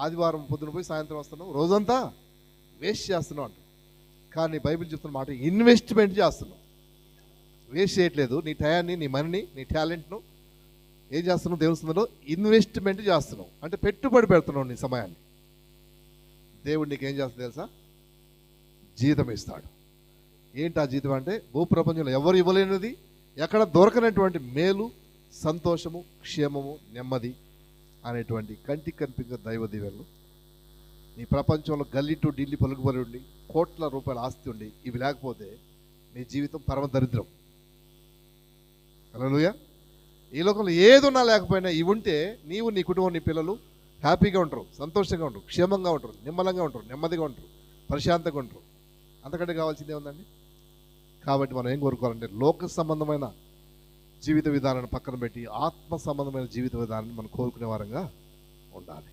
ఆదివారం పొద్దున పోయి సాయంత్రం వస్తున్నావు, రోజంతా వేస్ట్ చేస్తున్నావు అంట. కానీ బైబిల్ చెప్తున్న మాట ఇన్వెస్ట్మెంట్ చేస్తున్నావు, వేస్ట్ చేయట్లేదు. నీ టయాన్ని, నీ మనీని, నీ టాలెంట్ను ఏం చేస్తున్నావు? దేవుని సందులో ఇన్వెస్ట్మెంట్ చేస్తున్నావు, అంటే పెట్టుబడి పెడుతున్నావు నీ సమయాన్ని. దేవుడు నీకు ఏం చేస్తాడు తెలుసా? జీతం ఇస్తాడు. ఏంటి ఆ జీతం అంటే? భూప్రపంచంలో ఎవరు ఇవ్వలేనిది, ఎక్కడ దొరకనటువంటి మేలు, సంతోషము, క్షేమము, నెమ్మది అనేటువంటి కంటికి కనిపించే దైవ దీవెనలు నీ ప్రపంచంలో గల్లీ టు ఢిల్లీ పలుకుబడి ఉండి కోట్ల రూపాయల ఆస్తి ఉండి ఇవి లేకపోతే నీ జీవితం పరమ దరిద్రం. హల్లెలూయా. ఈ లోకంలో ఏది ఉన్నా లేకపోయినా ఇవి ఉంటే నీవు, నీ కుటుంబం, నీ పిల్లలు హ్యాపీగా ఉంటారు, సంతోషంగా ఉంటారు, క్షేమంగా ఉంటారు, నిమ్మలంగా ఉంటారు, నెమ్మదిగా ఉంటారు, ప్రశాంతంగా ఉంటారు. అంతకంటే కావాల్సిందే ఉందండి. కాబట్టి మనం ఏం కోరుకోవాలంటే లోక సంబంధమైన జీవిత విధానాన్ని పక్కన పెట్టి ఆత్మ సంబంధమైన జీవిత విధానాన్ని మనం కోరుకునే వారంగా ఉండాలి.